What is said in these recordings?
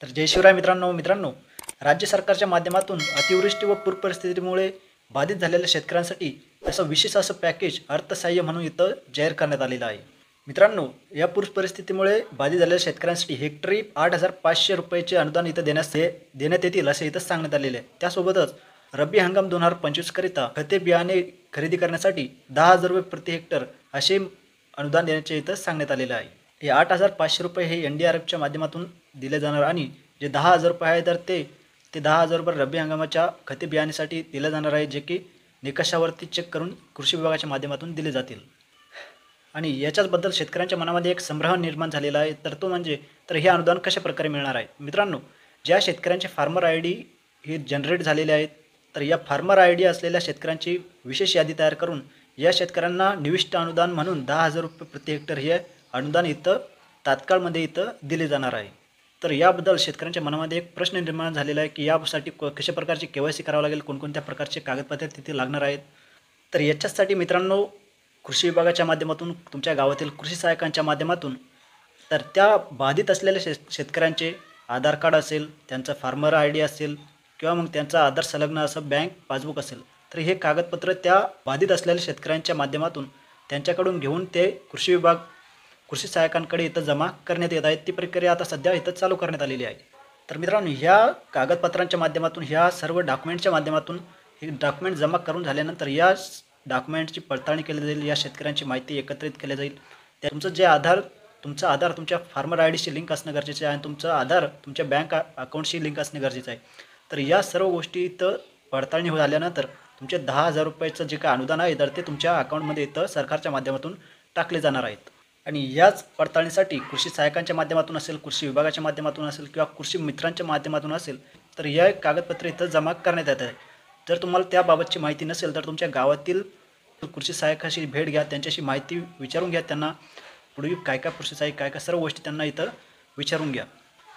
तर जय शिवराय मित्रांनो, राज्य सरकारच्या माध्यमातून अतिवृष्टी व पूर परिस्थितीमुळे बाधित झालेल्या शेतकऱ्यांसाठी असं विशेष असं पॅकेज अर्थसहाय्य म्हणून इथं जाहीर करण्यात आलेलं आहे. मित्रांनो, या पूर परिस्थितीमुळे बाधित झालेल्या शेतकऱ्यांसाठी हेक्टरी 8,500 रुपयाचे अनुदान इथं देण्यात येतील असे इथं सांगण्यात आलेले आहे. त्यासोबतच रब्बी हंगाम 2025 करिता खते बियाणे खरेदी करण्यासाठी 10,000 रुपये प्रति हेक्टर असे अनुदान देण्याचे इथं सांगण्यात आलेलं आहे. हे 8,500 रुपये हे NDRFच्या माध्यमातून दिले जाणार आणि जे 10,000 रुपये आहे तर ते 10,000 रुपये रब्बी हंगामाच्या खते बियाण्यासाठी दिले जाणार आहे, जे की निकषावरती चेक करून कृषी विभागाच्या माध्यमातून दिले जातील. आणि याच्याचबद्दल शेतकऱ्यांच्या मनामध्ये एक संभ्रम निर्माण झालेला आहे, तर तो म्हणजे तर हे अनुदान कशा प्रकारे मिळणार आहे. मित्रांनो, ज्या शेतकऱ्यांचे फार्मर ID हे जनरेट झालेले आहेत, तर या फार्मर ID असलेल्या शेतकऱ्यांची विशेष यादी तयार करून या शेतकऱ्यांना निविष्ट अनुदान म्हणून 10,000 रुपये प्रति हेक्टर हे अनुदान इथं तात्काळमध्ये इथं दिले जाणार आहे. तर याबद्दल शेतकऱ्यांच्या मनामध्ये एक प्रश्न निर्माण झालेला आहे की यासाठी कशा प्रकारची KYC करावं लागेल, कोणकोणत्या प्रकारचे कागदपत्रे तिथे लागणार आहेत. तर याच्यासाठी मित्रांनो, कृषी विभागाच्या माध्यमातून तुमच्या गावातील कृषी सहाय्यकांच्या माध्यमातून तर त्या बाधित असलेल्या शेतकऱ्यांचे आधार कार्ड असेल, त्यांचा फार्मर ID असेल किंवा मग त्यांचा आधार संलग्न असं बँक पासबुक असेल, तर हे कागदपत्र त्या बाधित असलेल्या शेतकऱ्यांच्या माध्यमातून त्यांच्याकडून घेऊन ते कृषी सहाय्यकांकडे इथं जमा करण्यात येत आहेत. ती प्रक्रिया आता सध्या इथं चालू करण्यात आलेली आहे. तर मित्रांनो, ह्या कागदपत्रांच्या माध्यमातून ह्या सर्व डॉक्युमेंटच्या माध्यमातून हे डॉक्युमेंट जमा करून झाल्यानंतर या डॉक्युमेंटची पडताळणी केली जाईल, या शेतकऱ्यांची माहिती एकत्रित केली जाईल. तुमचं आधार तुमच्या फार्मर IDशी लिंक असणं गरजेचं आहे आणि तुमचं आधार तुमच्या बँक अकाउंटशी लिंक असणं गरजेचं आहे. तर या सर्व गोष्टी इथं पडताळणी झाल्यानंतर तुमचे 10,000 रुपयाचं जे काय अनुदान आहे तर ते तुमच्या अकाउंटमध्ये इथं सरकारच्या माध्यमातून टाकले जाणार आहेत. आणि याच पडताळणीसाठी कृषी सहाय्यकांच्या माध्यमातून असेल, कृषी विभागाच्या माध्यमातून असेल किंवा कृषी मित्रांच्या माध्यमातून असेल, तर या कागदपत्रे इथं जमा करण्यात येत आहे. जर तुम्हाला त्याबाबतची माहिती नसेल तर तुमच्या गावातील कृषी सहाय्यकाशी भेट घ्या, त्यांच्याशी माहिती विचारून घ्या. त्यांना पूर्वी काय कृषी सहाय्यक काय सर्व गोष्टी त्यांना इथं विचारून घ्या.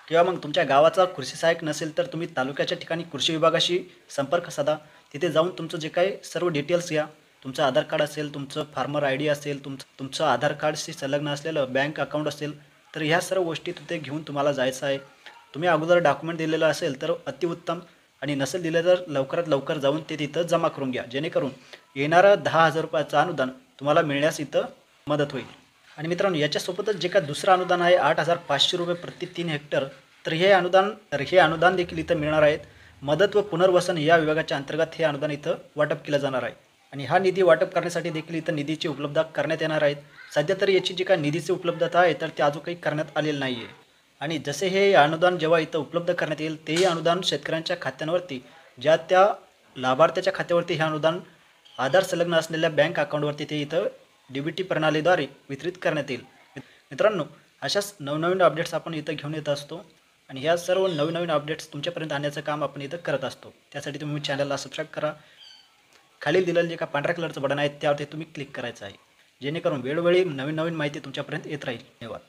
किंवा मग तुमच्या गावाचा कृषी सहाय्यक नसेल तर तुम्ही तालुक्याच्या ठिकाणी कृषी विभागाशी संपर्क साधा. तिथे जाऊन तुमचं जे काही सर्व डिटेल्स घ्या. तुमचं आधार कार्ड असेल, तुमचं फार्मर ID असेल, तुमचं आधार कार्डशी संलग्न असलेलं बँक अकाउंट असेल, तर ह्या सर्व गोष्टी तिथे घेऊन तुम्हाला जायचं आहे. तुम्ही अगोदर डॉक्युमेंट दिलेलं असेल तर अतिउत्तम, आणि नसेल दिलं तर लवकरात लवकर जाऊन ते तिथं जमा करून घ्या, जेणेकरून येणारं 10,000 रुपयाचं अनुदान तुम्हाला मिळण्यास इथं मदत होईल. आणि मित्रांनो, याच्यासोबतच जे काय दुसरं अनुदान आहे 8,500 रुपये प्रति 3 हेक्टर, तर हे अनुदान देखील इथं मिळणार आहेत. मदत व पुनर्वसन या विभागाच्या अंतर्गत हे अनुदान इथं वाटप केलं जाणार आहे. आणि हा निधी वाटप करण्यासाठी देखील इथं निधीची उपलब्धता करण्यात येणार आहेत. सध्या तरी याची जी काय निधीची उपलब्धता आहे तर ती अजून काही करण्यात आलेलं नाही आहे. आणि जसे हे अनुदान जेव्हा इथं उपलब्ध करण्यात येईल, तेही अनुदान शेतकऱ्यांच्या खात्यांवरती, ज्या त्या लाभार्थ्याच्या खात्यावरती हे अनुदान आधार संलग्न असलेल्या बँक अकाउंटवरती ते इथं DBT प्रणालीद्वारे वितरित करण्यात येईल. मित्रांनो, अशाच नवनवीन अपडेट्स आपण इथं घेऊन येत असतो आणि ह्या सर्व नवीन अपडेट्स तुमच्यापर्यंत आणण्याचं काम आपण इथं करत असतो. त्यासाठी तुम्ही चॅनलला सबस्क्राईब करा. खाली दिलेलं जे का पांढऱ्या कलरचं बटन आहे त्यावरती तुम्ही क्लिक करायचं आहे, जेणेकरून वेळोवेळी नवीन माहिती तुमच्यापर्यंत येत राहील. धन्यवाद.